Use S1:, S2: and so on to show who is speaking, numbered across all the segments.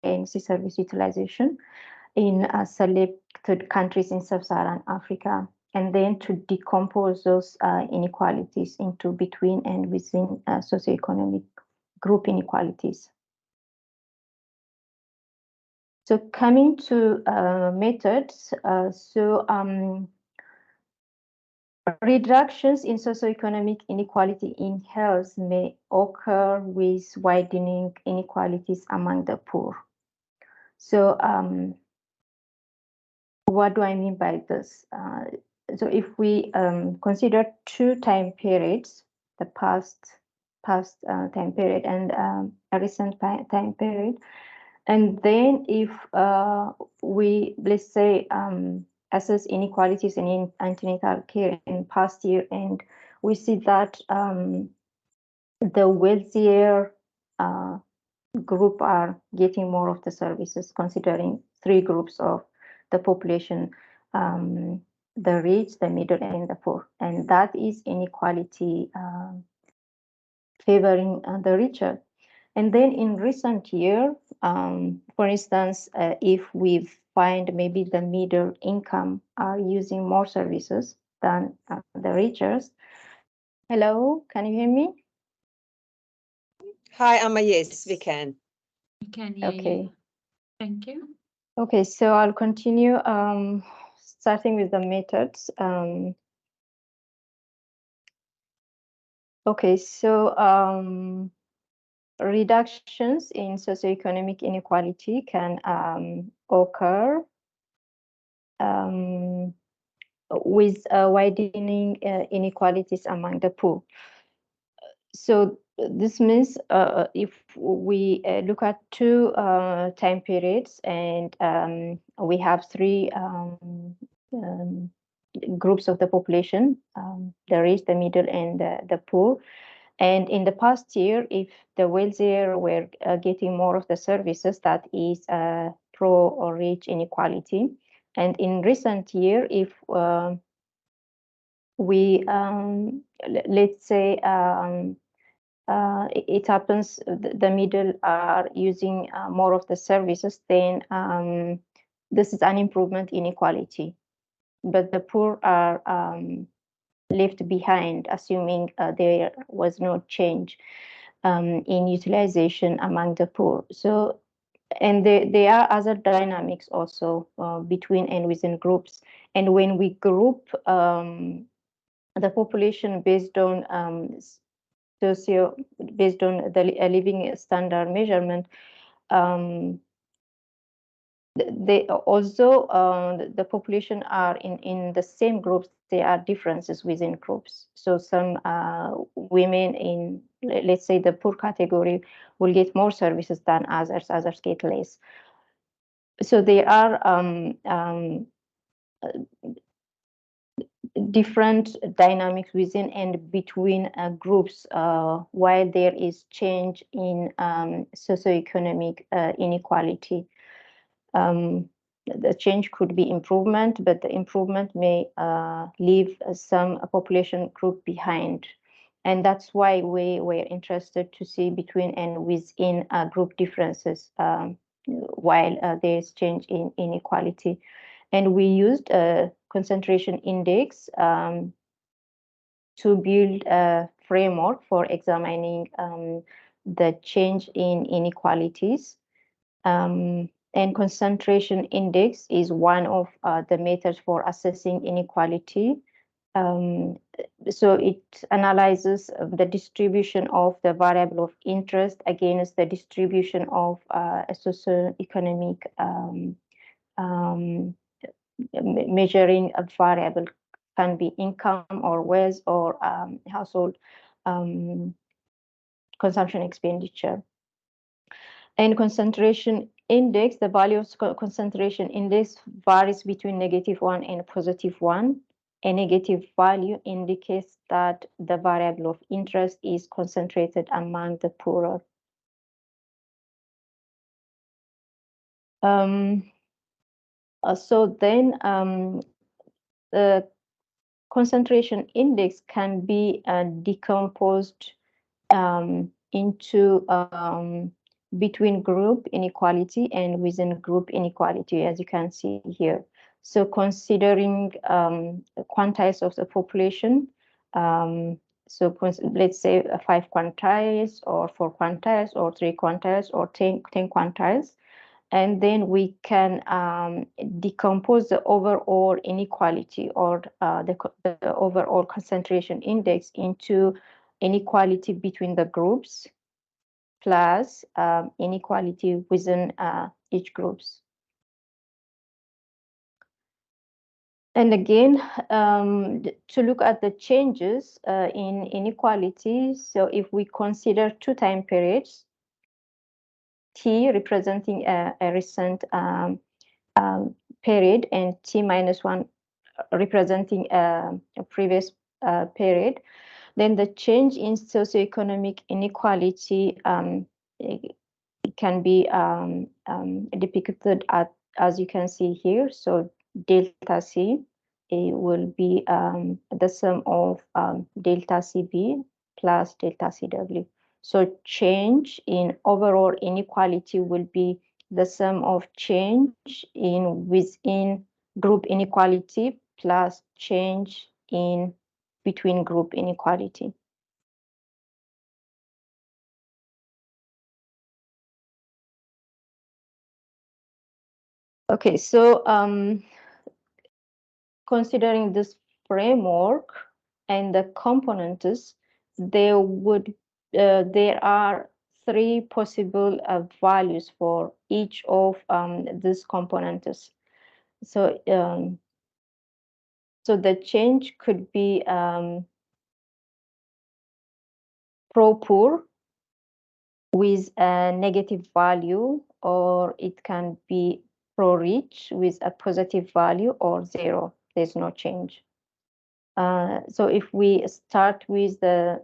S1: ANC service utilization in selected countries in sub-Saharan Africa, and then to decompose those inequalities into between and within socioeconomic group inequalities. So coming to methods, reductions in socioeconomic inequality in health may occur with widening inequalities among the poor. So what do I mean by this? So if we consider two time periods, the past time period and a recent time period, and then if we, let's say, assess inequalities in antenatal care in past year, and we see that the wealthier group are getting more of the services, considering three groups of the population, the rich, the middle, and the poor. And that is inequality favoring the richer. And then in recent year, for instance, if we find maybe the middle income are using more services than the richers. Hello, can you hear me?
S2: Hi, Amma. Yes, we can.
S3: We can hear you. Thank you.
S1: Okay, so I'll continue starting with the methods. Okay, so reductions in socioeconomic inequality can occur with widening inequalities among the poor. So this means if we look at two time periods, and we have three groups of the population, the rich, the middle, and the poor. And in the past year, if the wealthier were getting more of the services, that is pro or rich inequality. And in recent year, if we, let's say, it happens the middle are using more of the services, then this is an improvement in inequality. But the poor are left behind, assuming there was no change in utilization among the poor. So, and there are other dynamics also between and within groups. And when we group the population based on based on the living standard measurement, they also the population are in the same groups. There are differences within groups. So some women in, let's say, the poor category will get more services than others. Others get less. So there are different dynamics within and between groups while there is change in socioeconomic inequality. The change could be improvement, but the improvement may leave some population group behind. And that's why we were interested to see between and within group differences while there is change in inequality. And we used a concentration index to build a framework for examining the change in inequalities. And concentration index is one of the methods for assessing inequality. So it analyzes the distribution of the variable of interest against the distribution of a socioeconomic measuring a variable, can be income or wealth or household consumption expenditure. And concentration index, the value of concentration index varies between -1 and +1. A negative value indicates that the variable of interest is concentrated among the poorer. So then the concentration index can be decomposed into between group inequality and within group inequality, as you can see here. So considering quantiles of the population, so let's say 5 quantiles or 4 quantiles or 3 quantiles or 10 quantiles, and then we can decompose the overall inequality or the overall concentration index into inequality between the groups plus inequality within each groups. And again, to look at the changes in inequality, so if we consider 2 time periods, T representing a recent period and T minus 1 representing a previous period, then the change in socioeconomic inequality it can be depicted as you can see here. So delta C it will be the sum of delta CB plus delta CW. So change in overall inequality will be the sum of change in within group inequality plus change in between group inequality. Okay, so considering this framework and the components, there are 3 possible values for each of these components. So so the change could be pro-poor with a negative value, or it can be pro-rich with a positive value, or 0. There's no change. So if we start with a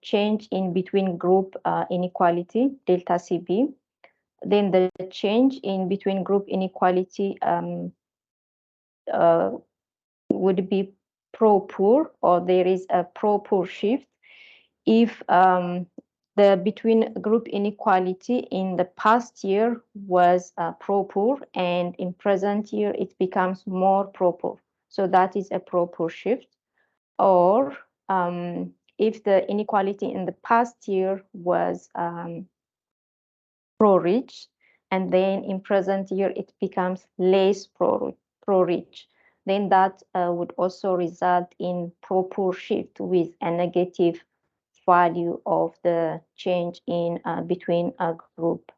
S1: change in between group inequality, delta CB, then the change in between group inequality would be pro-poor, or there is a pro-poor shift if the between group inequality in the past year was pro-poor, and in present year it becomes more pro-poor. So that is a pro-poor shift. Or if the inequality in the past year was pro-rich, and then in present year it becomes less pro-rich, then that would also result in pro-poor shift with a negative value of the change in between a group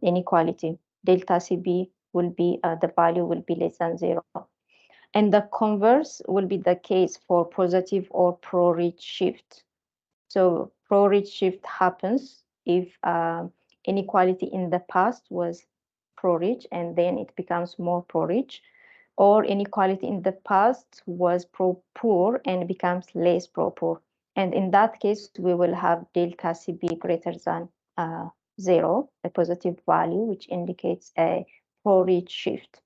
S1: inequality. Delta CB will be the value will be less than 0. And the converse will be the case for positive or pro-rich shift. So pro-rich shift happens if inequality in the past was pro-rich and then it becomes more pro-rich, or inequality in the past was pro-poor and becomes less pro-poor. And in that case, we will have delta CB greater than 0, a positive value, which indicates a pro-rich shift.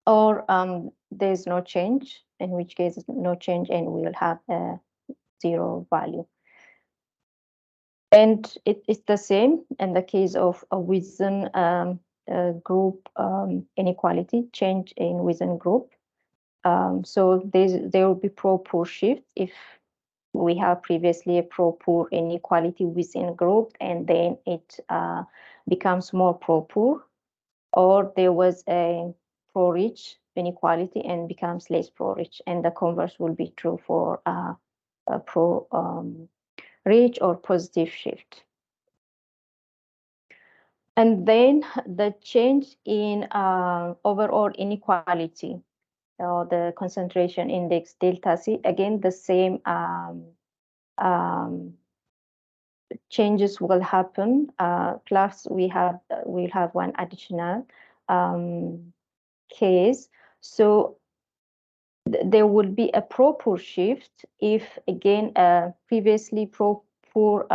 S1: Or there's no change, in which case no change, and we will have a 0 value. And it is the same in the case of a within group inequality, change in within group. So there will be pro-poor shift if we have previously a pro-poor inequality within group, and then it becomes more pro-poor, or there was a pro-rich inequality and becomes less pro-rich, and the converse will be true for a pro-rich or positive shift. And then the change in overall inequality, or the concentration index delta C, again the same changes will happen. Plus we'll have one additional case. So there will be a pro-poor shift if again previously pro-poor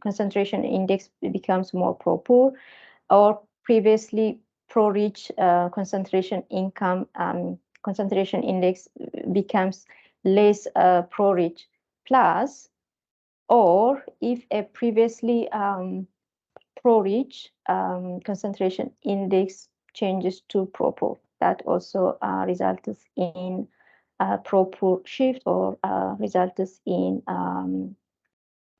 S1: concentration index becomes more pro-poor, or previously pro-rich concentration index becomes less pro-rich. Plus, or if a previously pro-rich, concentration index changes to pro-poor. That also results in pro-poor shift, or results in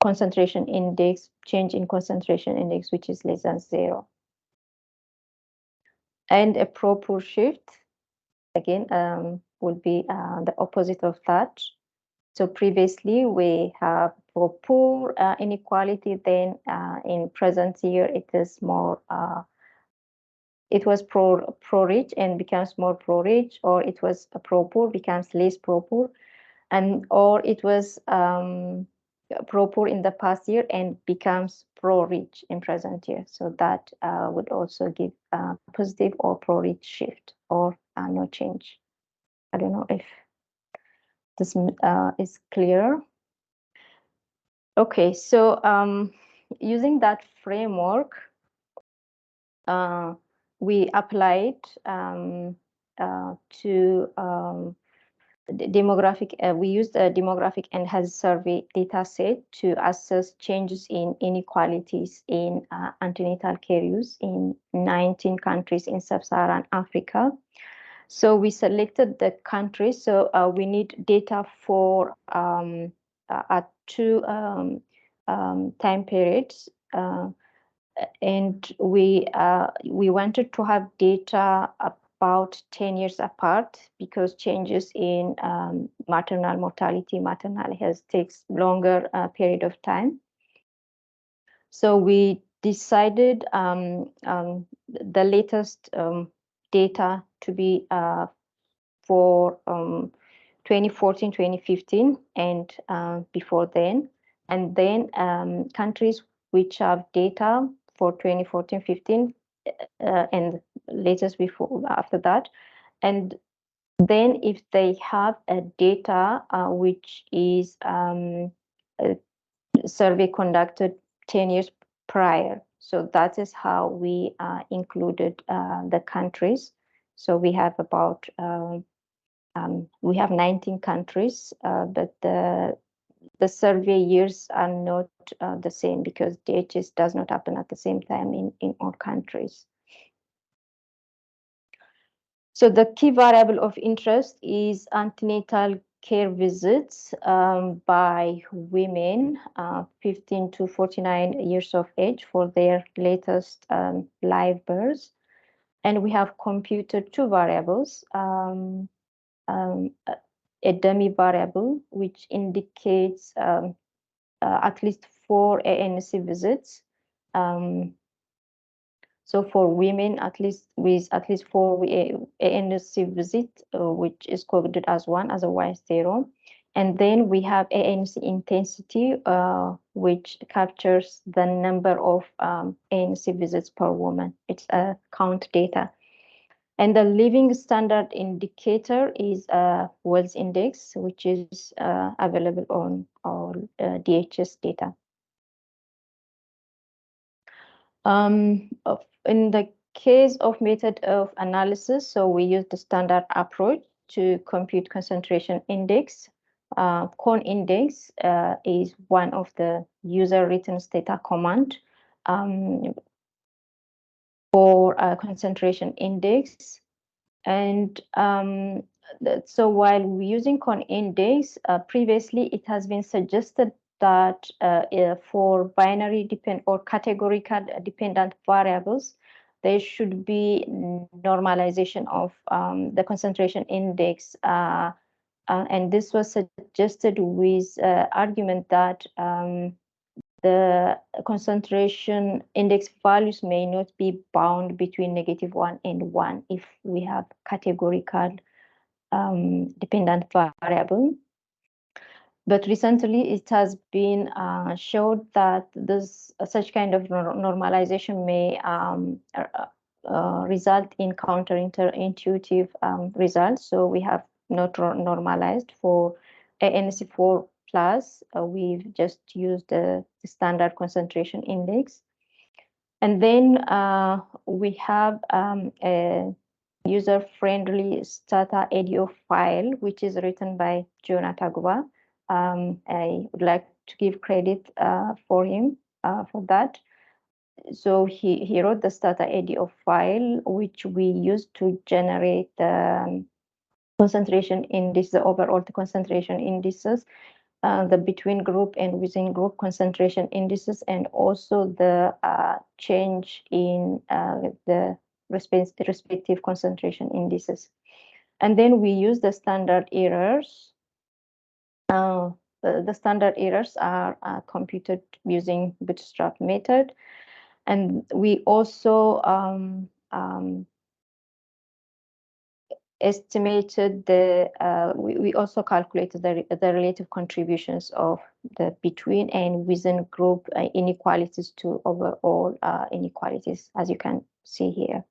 S1: concentration index, change in concentration index, which is less than 0. And a pro-poor shift, again, will be the opposite of that. So previously we have pro-poor inequality, then in present year it is more, it was pro-rich and becomes more pro-rich, or it was pro-poor becomes less pro-poor, and or it was pro-poor in the past year and becomes pro-rich in present year. So that would also give a positive or pro-rich shift, or no change. I don't know if this is clear. Okay, so using that framework, we applied to demographic. We used a demographic and health survey data set to assess changes in inequalities in antenatal care use in 19 countries in sub-Saharan Africa. So we selected the countries. So we need data for at 2 time periods, and we wanted to have data about 10 years apart, because changes in maternal mortality, maternal health takes longer period of time. So we decided the latest data to be for 2014, 2015, and before then. And then countries which have data for 2014, 15, and latest before, after that. And then if they have a data which is a survey conducted 10 years prior. So that is how we included the countries. So we have about we have 19 countries, but the survey years are not the same, because DHS does not happen at the same time in all countries. So the key variable of interest is antenatal care visits by women 15 to 49 years of age for their latest live births. And we have computed 2 variables. A dummy variable, which indicates at least 4 ANC visits. So for women, at least with at least 4 ANC visits, which is coded as 1, otherwise 0. And then we have ANC intensity, which captures the number of ANC visits per woman. It's a count data. And the living standard indicator is a Wells index, which is available on all DHS data. In the case of method of analysis, so we use the standard approach to compute concentration index. Con index is one of the user written data command for concentration index. And so while we're using con index, previously it has been suggested that for binary or categorical dependent variables, there should be normalization of the concentration index. And this was suggested with argument that the concentration index values may not be bound between -1 and 1 if we have categorical dependent variable. But recently it has been showed that this such kind of normalization may result in counterintuitive results. So we have not normalized for ANC4 plus. We've just used the standard concentration index. And then we have a user-friendly Stata ADO file, which is written by John Atagua. I would like to give credit for him for that. So he wrote the stata ADO file, which we used to generate concentration indices, the overall concentration indices, the between group and within group concentration indices, and also the change in the respective concentration indices. And then we use the standard errors. The standard errors are computed using bootstrap method. And we also estimated we also calculated the relative contributions of the between and within group inequalities to overall inequalities, as you can see here.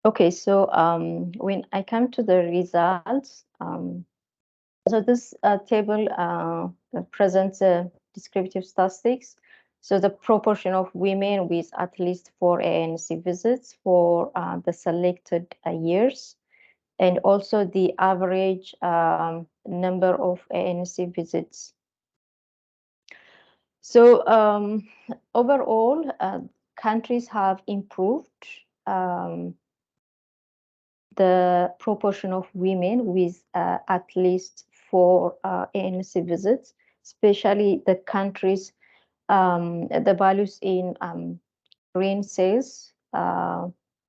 S1: Okay, so when I come to the results, so this table presents descriptive statistics. So the proportion of women with at least 4 ANC visits for the selected years, and also the average number of ANC visits. So overall, countries have improved the proportion of women with at least 4 ANC visits, especially the countries, the values in green cells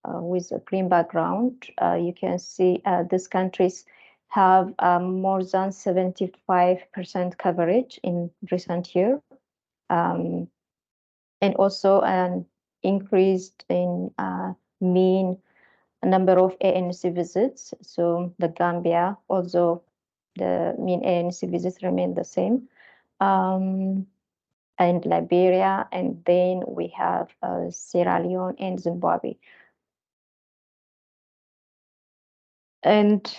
S1: with a green background. You can see these countries have more than 75% coverage in recent year, and also an increased in mean number of ANC visits. So the Gambia, although the mean ANC visits remain the same, and Liberia, and then we have Sierra Leone and Zimbabwe. And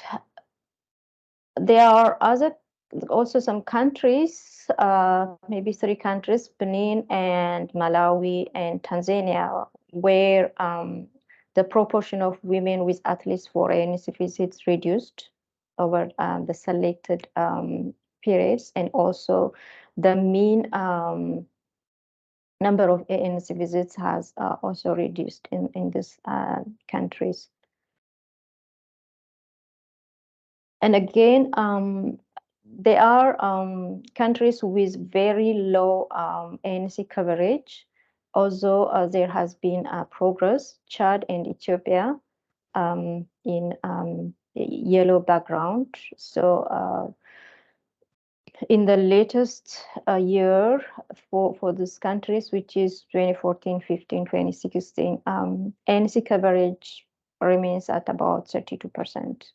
S1: there are also some countries, maybe 3 countries, Benin and Malawi and Tanzania, where the proportion of women with at least 4 ANC visits reduced over the selected periods, and also the mean number of ANC visits has also reduced in these countries. And again, there are countries with very low ANC coverage, although there has been progress. Chad and Ethiopia in yellow background. So in the latest year for these countries, which is 2014, 15, 2016, ANC coverage remains at about 32%.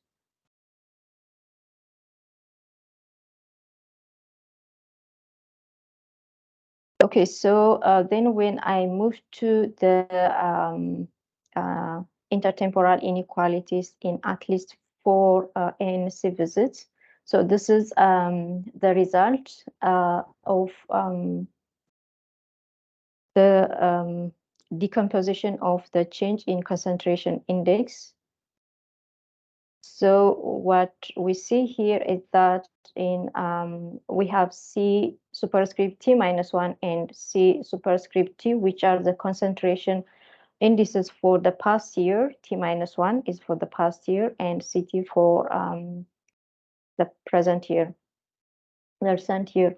S1: Okay, so then when I moved to the intertemporal inequalities in at least 4 ANC visits, so this is the result of the decomposition of the change in concentration index. So what we see here is that in we have C superscript T minus 1 and C superscript T, which are the concentration indices for the past year. T minus 1 is for the past year, and CT for the present year, the recent year.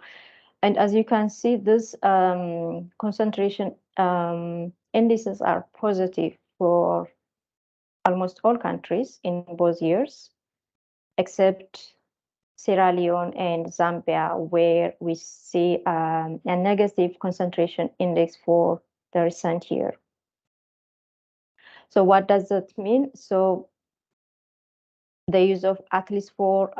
S1: And as you can see, this concentration indices are positive for almost all countries in both years, except Sierra Leone and Zambia, where we see a negative concentration index for the recent year. So what does that mean? So the use of at least 4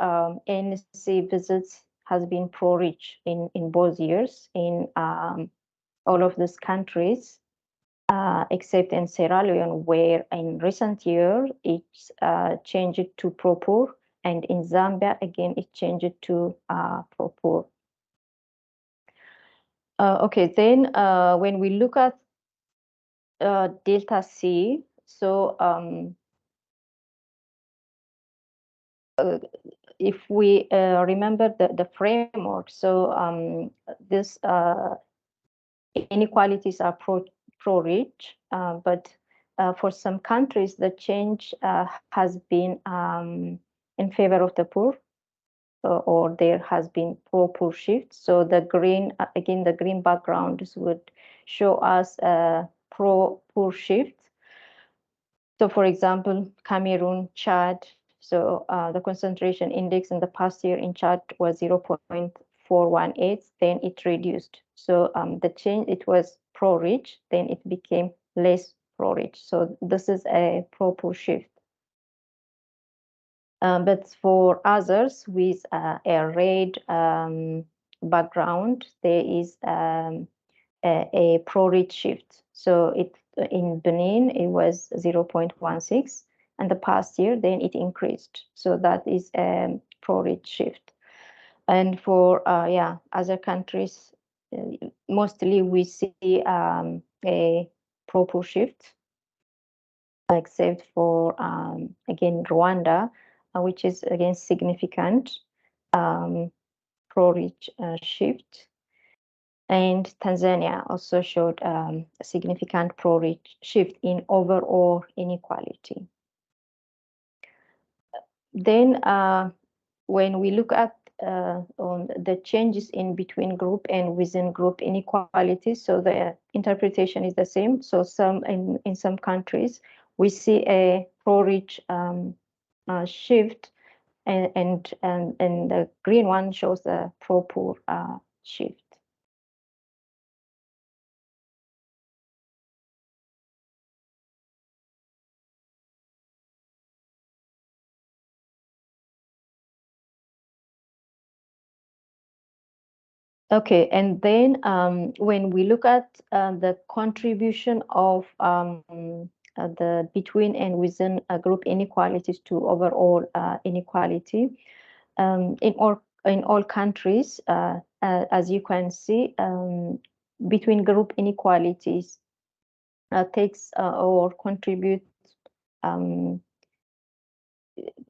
S1: ANC visits has been pro-rich in both years in all of these countries, except in Sierra Leone, where in recent year it's changed to pro-poor, and in Zambia again it changed to pro-poor. Okay, then when we look at delta C, so if we remember the framework, so this inequalities are pro-rich, but for some countries, the change has been in favor of the poor, or there has been pro-poor shift. So the green, again, the green backgrounds would show us a pro-poor shift. So for example, Cameroon, Chad, so the concentration index in the past year in Chad was 0.418, then it reduced. So the change, it was pro-rich, then it became less pro-rich. So this is a pro-poor shift. But for others with a red background, there is a pro-rich shift. So it in Benin, it was 0.16, and the past year, then it increased. So that is a pro-rich shift. And for other countries, mostly we see a pro-poor shift, except for again Rwanda, which is again significant pro-rich shift. And Tanzania also showed a significant pro-rich shift in overall inequality. Then when we look at on the changes in between group and within group inequalities, so the interpretation is the same. So in some countries, we see a pro-rich shift, and the green one shows the pro-poor shift. Okay, and then when we look at the contribution of the between and within group inequalities to overall inequality, in all countries, as you can see, between group inequalities takes or contributes, the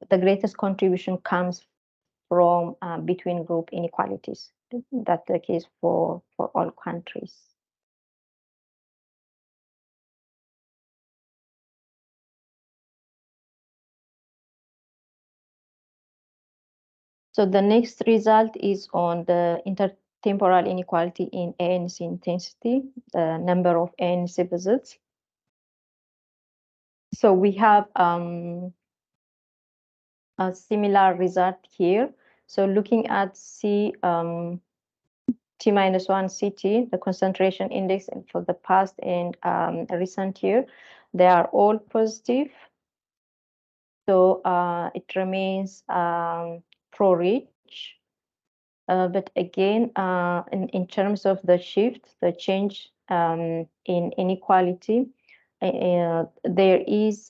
S1: greatest contribution comes from between group inequalities. That's the case for all countries. So the next result is on the intertemporal inequality in ANC intensity, the number of ANC visits. So we have a similar result here. So looking at T-1 CT, the concentration index for the past and recent year, they are all positive. So it remains pro-rich. But again, in terms of the shift, the change in inequality, there is,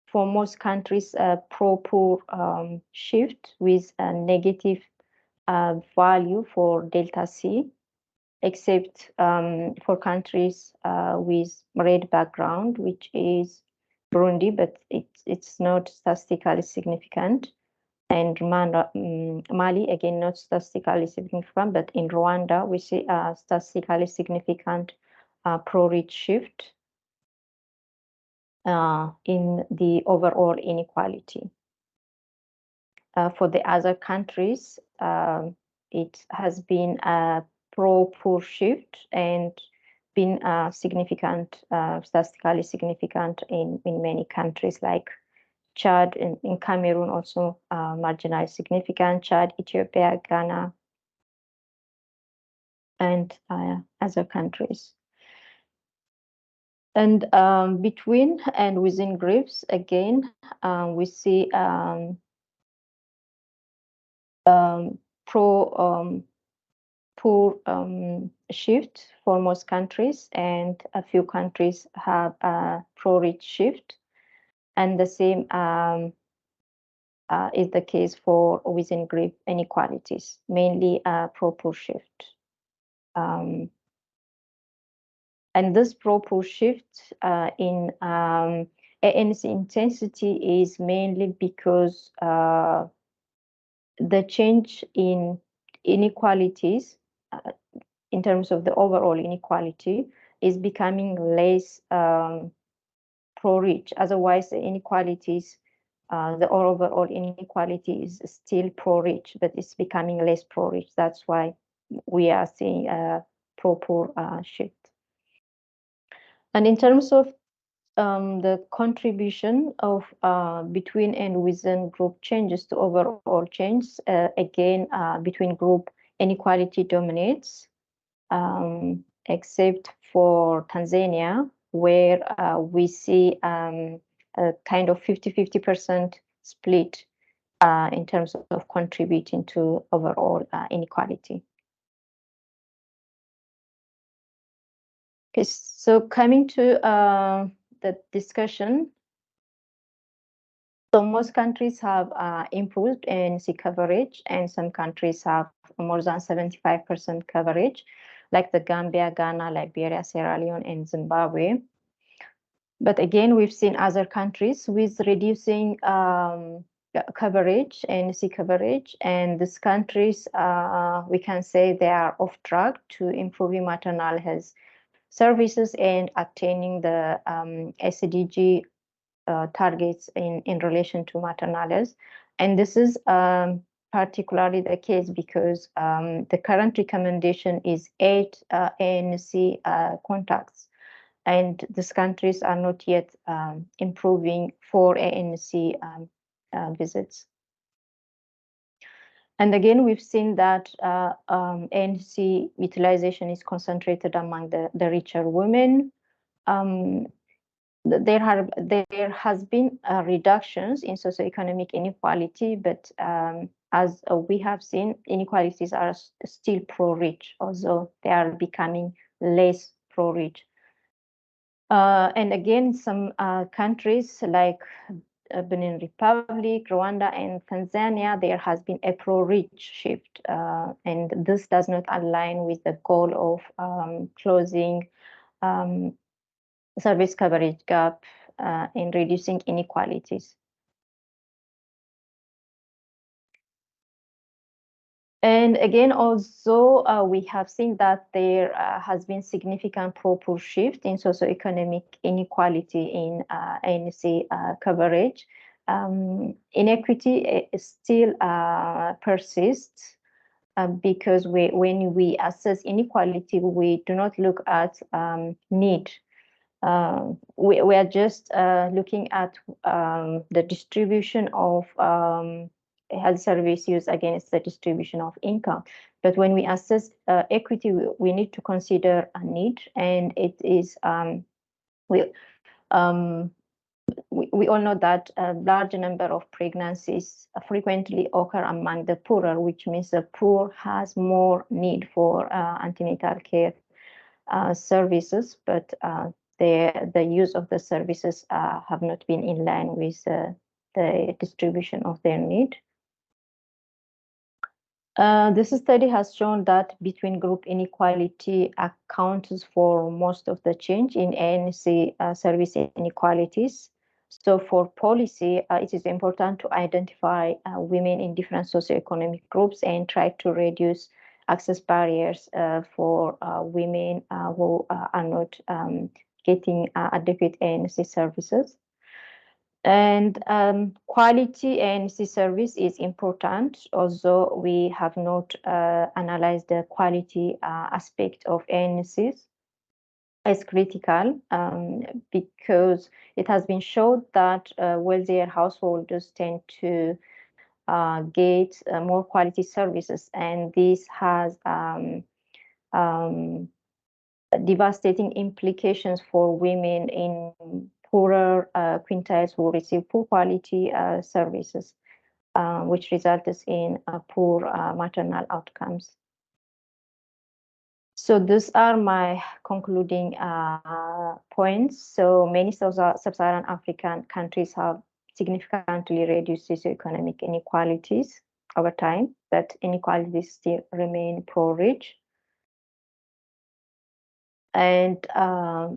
S1: for most countries, a pro-poor shift with a negative value for delta C, except for countries with red background, which is Burundi, but it's not statistically significant. And Mali, again, not statistically significant, but in Rwanda, we see a statistically significant pro-rich shift in the overall inequality. For the other countries, it has been a pro-poor shift and been significant, statistically significant in many countries like Chad, in Cameroon also marginally significant, Chad, Ethiopia, Ghana, and other countries. And between and within groups, again, we see poor shift for most countries, and a few countries have a pro-rich shift, and the same is the case for within group inequalities, mainly pro-poor shift. And this pro-poor shift in ANC intensity is mainly because the change in inequalities in terms of the overall inequality is becoming less pro-rich. Otherwise, the inequalities, the overall inequality is still pro-rich, but it's becoming less pro-rich. That's why we are seeing a pro-poor shift. And in terms of the contribution of between and within group changes to overall change, again, between group inequality dominates, except for Tanzania, where we see a kind of 50-50% split in terms of contributing to overall inequality. Okay, so coming to the discussion, so most countries have improved ANC coverage, and some countries have more than 75% coverage, like the Gambia, Ghana, Liberia, Sierra Leone, and Zimbabwe. But again, we've seen other countries with reducing coverage, ANC coverage, and these countries, we can say they are off track to improving maternal health services and attaining the SDG targets in relation to maternal health. And this is particularly the case because the current recommendation is 8 ANC contacts, and these countries are not yet improving 4 ANC visits. And again, we've seen that ANC utilization is concentrated among the richer women. There has been reductions in socioeconomic inequality, but as we have seen, inequalities are still pro-rich, although they are becoming less pro-rich. And again, some countries like Benin Republic, Rwanda, and Tanzania, there has been a pro-rich shift, and this does not align with the goal of closing service coverage gap in reducing inequalities. And again, also, we have seen that there has been significant pro-poor shift in socioeconomic inequality in ANC coverage. Inequity still persists because when we assess inequality, we do not look at need. We are just looking at the distribution of health service use against the distribution of income. But when we assess equity, we need to consider a need, and it is we all know that a large number of pregnancies frequently occur among the poorer, which means the poor has more need for antenatal care services, but the use of the services have not been in line with the distribution of their need. This study has shown that between group inequality accounts for most of the change in ANC service inequalities. So for policy, it is important to identify women in different socioeconomic groups and try to reduce access barriers for women who are not getting adequate ANC services. And quality ANC service is important, although we have not analyzed the quality aspect of ANCs as critical because it has been shown that wealthier householders tend to get more quality services, and this has devastating implications for women in poorer quintiles who receive poor quality services, which results in poor maternal outcomes. So these are my concluding points. So many sub-Saharan African countries have significantly reduced socioeconomic inequalities over time, but inequalities still remain pro-rich. And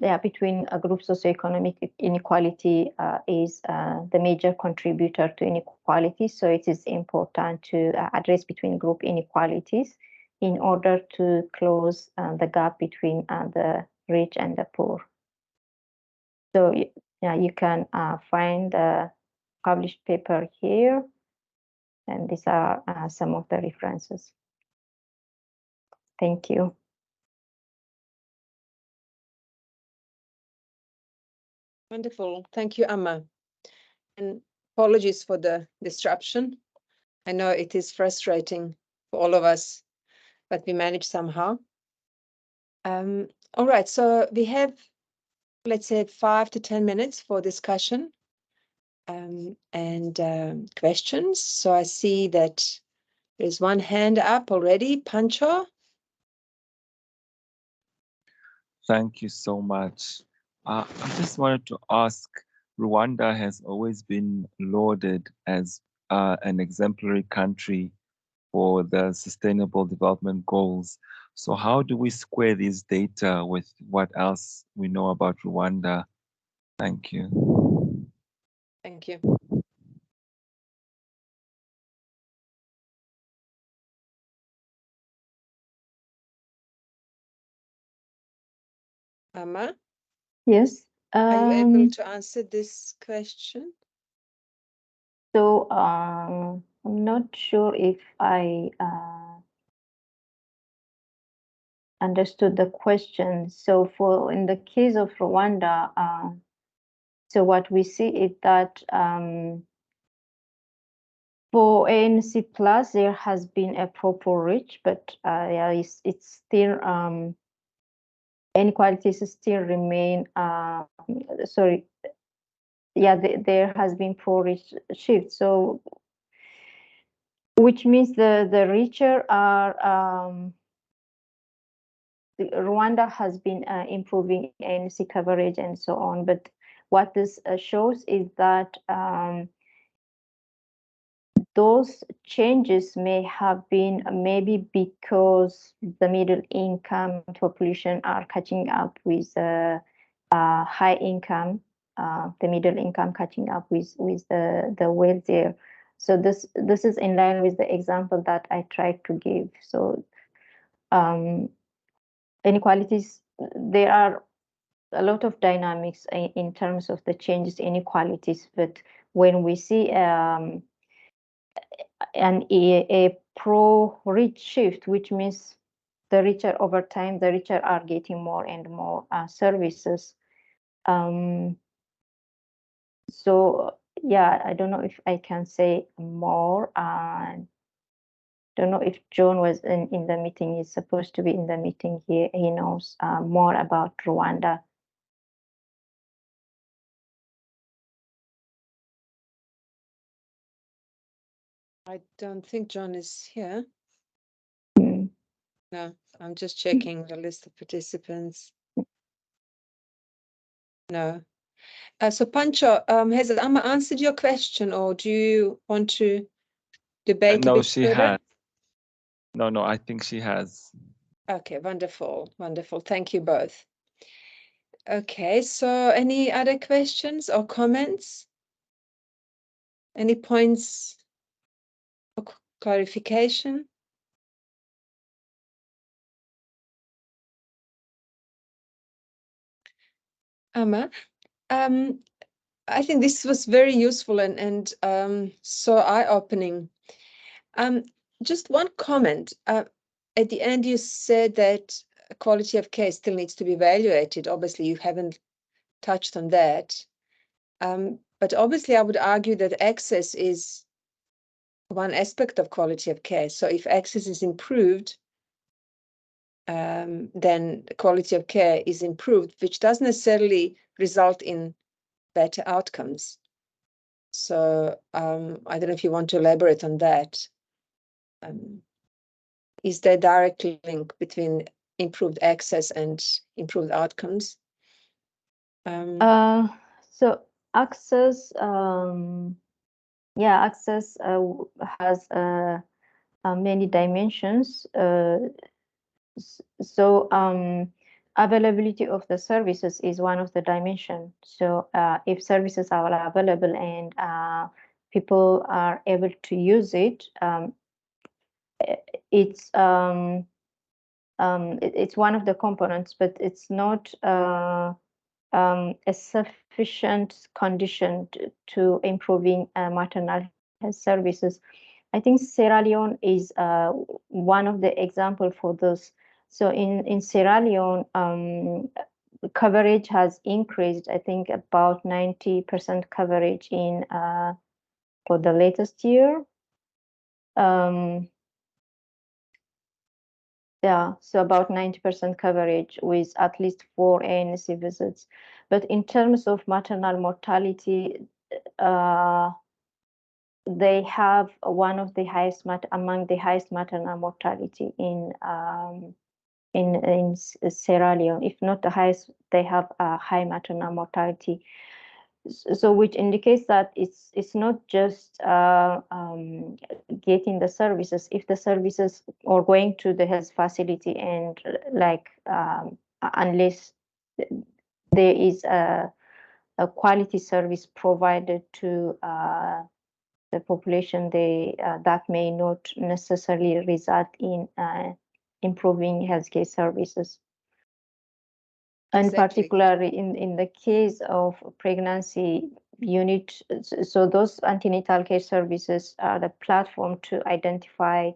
S1: yeah, between group socioeconomic inequality is the major contributor to inequality. So it is important to address between group inequalities in order to close the gap between the rich and the poor. So yeah, you can find the published paper here, and these are some of the references. Thank you.
S2: Wonderful. Thank you, Amma. And apologies for the disruption. I know it is frustrating for all of us, but we managed somehow. All right, so we have, let's say, 5 to 10 minutes for discussion and questions. So I see that there's one hand up already. Pancho?
S4: Thank you so much. I just wanted to ask, Rwanda has always been lauded as an exemplary country for the Sustainable Development Goals. So how do we square these data with what else we know about Rwanda? Thank you.
S2: Thank you. Amma?
S1: Yes.
S2: Are you able to answer this question?
S1: So I'm not sure if I understood the question. So in the case of Rwanda, so what we see is that for ANC plus there has been a proper reach, but yeah, it's still inequalities still remain. Sorry, yeah, there has been poor reach shift. So which means the richer are. Rwanda has been improving ANC coverage and so on, but what this shows is that those changes may have been maybe because the middle income population are catching up with high income, the middle income catching up with the wealthier. So this is in line with the example that I tried to give. So inequalities, there are a lot of dynamics in terms of the changes in inequalities, but when we see a pro-rich shift, which means the richer over time, the richer are getting more and more services. So yeah, I don't know if I can say more. Don't know if John was in the meeting. He's supposed to be in the meeting here. He knows more about Rwanda.
S2: I don't think John is here.
S1: Mm.
S2: No, I'm just checking the list of participants. No. So Pancho, has Amma answered your question, or do you want to debate a
S4: No,
S2: bit
S4: she
S2: further?
S4: has. No, I think she has.
S2: Okay, wonderful, wonderful. Thank you both. Okay, so any other questions or comments? Any points for clarification? Amma, I think this was very useful and so eye-opening. Just one comment. At the end, you said that quality of care still needs to be evaluated. Obviously, you haven't touched on that. But obviously, I would argue that access is one aspect of quality of care. So if access is improved, then the quality of care is improved, which doesn't necessarily result in better outcomes. So I don't know if you want to elaborate on that. Is there a direct link between improved access and improved outcomes?
S1: So access, yeah, access has many dimensions. So availability of the services is one of the dimensions. So if services are available and people are able to use it, it's one of the components, but it's not a sufficient condition to improving maternal health services. I think Sierra Leone is one of the examples for this. So in Sierra Leone, coverage has increased, I think about 90% coverage in for the latest year. Yeah, so about 90% coverage with at least 4 ANC visits. But in terms of maternal mortality, they have one of the highest among the highest maternal mortality in Sierra Leone. If not the highest, they have a high maternal mortality. So which indicates that it's not just getting the services. If the services or going to the health facility and like unless there is a quality service provided to the population, that may not necessarily result in improving healthcare services. And particularly in the case of pregnancy, you need, so those antenatal care services are the platform to identify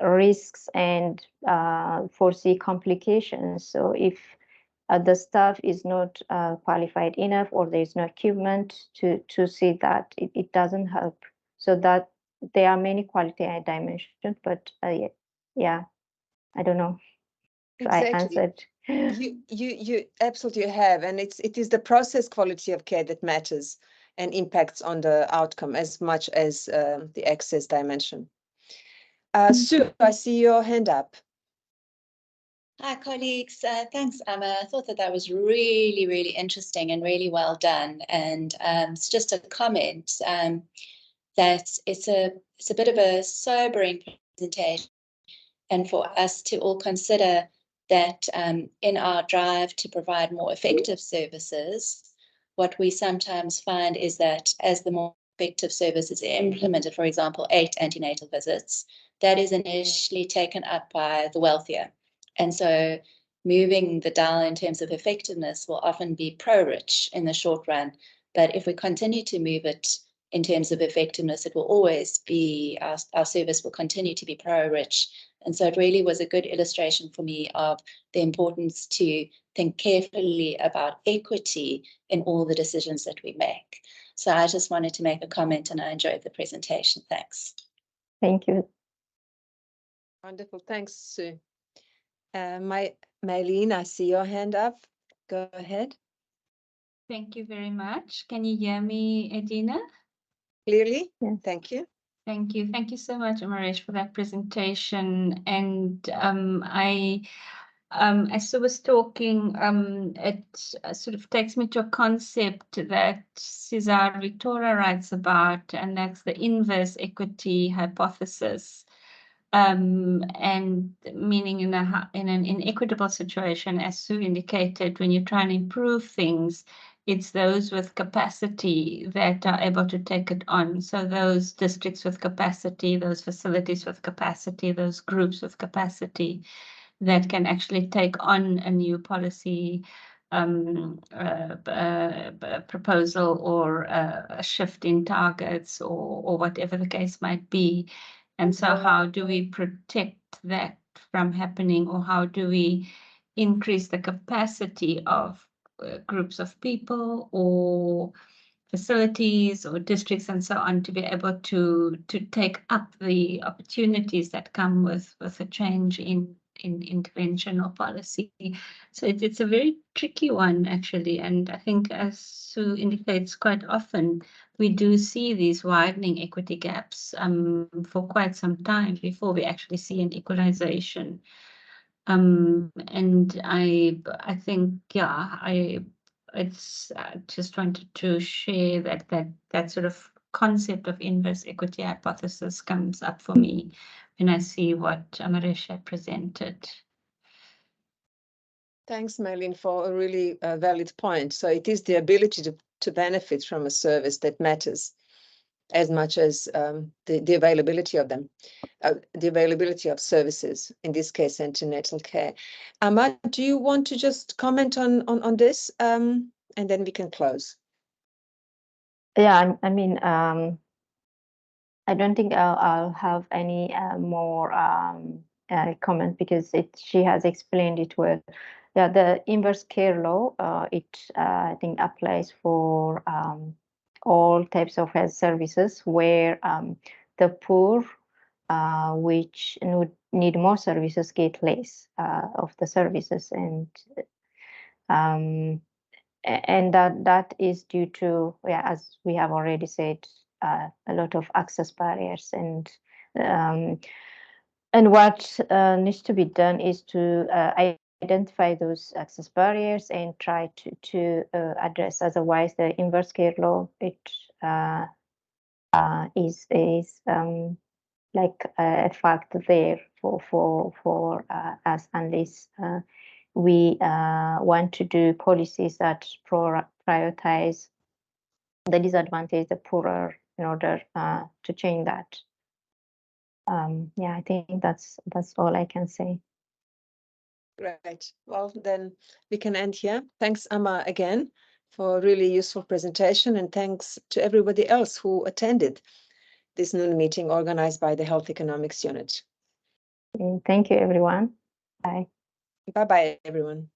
S1: risks and foresee complications. So if the staff is not qualified enough or there's no equipment to see that, it doesn't help. So that there are many quality dimensions, but yeah, I don't know.
S2: Exactly.
S1: I answered.
S2: You absolutely have, and it is the process quality of care that matters and impacts on the outcome as much as the access dimension. Sue, I see your hand up.
S5: Hi, colleagues. Thanks, Emma. I thought that was really, really interesting and really well done. And it's just a comment that it's a bit of a sobering presentation, and for us to all consider that in our drive to provide more effective services, what we sometimes find is that as the more effective services are implemented, for example, 8 antenatal visits, that is initially taken up by the wealthier. And so moving the dial in terms of effectiveness will often be pro-rich in the short run. But if we continue to move it in terms of effectiveness, it will always be, our service will continue to be pro-rich. And so it really was a good illustration for me of the importance to think carefully about equity in all the decisions that we make. So I just wanted to make a comment, and I enjoyed the presentation. Thanks.
S1: Thank you.
S2: Wonderful. Thanks, Sue. Maylene, I see your hand up. Go ahead.
S3: Thank you very much. Can you hear me, Edina?
S2: Clearly?
S1: Yes.
S2: Thank you.
S3: Thank you. Thank you so much, Amarech, for that presentation. And as I was talking, it sort of takes me to a concept that Cesar Victoria writes about, and that's the inverse equity hypothesis. And meaning in an inequitable situation, as Sue indicated, when you try and improve things, it's those with capacity that are able to take it on. So those districts with capacity, those facilities with capacity, those groups with capacity that can actually take on a new policy proposal or a shift in targets or whatever the case might be. And so how do we protect that from happening, or how do we increase the capacity of groups of people or facilities or districts and so on to be able to take up the opportunities that come with a change in intervention or policy. So it's a very tricky one, actually. And I think, as Sue indicates, quite often we do see these widening equity gaps for quite some time before we actually see an equalization. And I think, yeah, I just wanted to share that sort of concept of inverse equity hypothesis comes up for me when I see what Amarech had presented.
S2: Thanks, Marlene, for a really valid point. So it is the ability to benefit from a service that matters as much as the availability of them, the availability of services, in this case, antenatal care. Amma, do you want to just comment on this? And then we can close.
S1: Yeah, I mean, I don't think I'll have any more comment because she has explained it well. Yeah, the inverse care law, I think applies for all types of health services where the poor, which need more services, get less of the services, and that is due to, yeah, as we have already said, a lot of access barriers, and what needs to be done is to identify those access barriers and try to address. Otherwise, the inverse care law is like a fact there for us, unless we want to do policies that prioritize the disadvantage, the poorer, in order to change that. Yeah, I think that's all I can say.
S2: Great. Well, then we can end here. Thanks, Amma, again, for a really useful presentation, and thanks to everybody else who attended this noon meeting organized by the Health Economics Unit.
S1: Thank you, everyone. Bye.
S2: Bye-bye, everyone.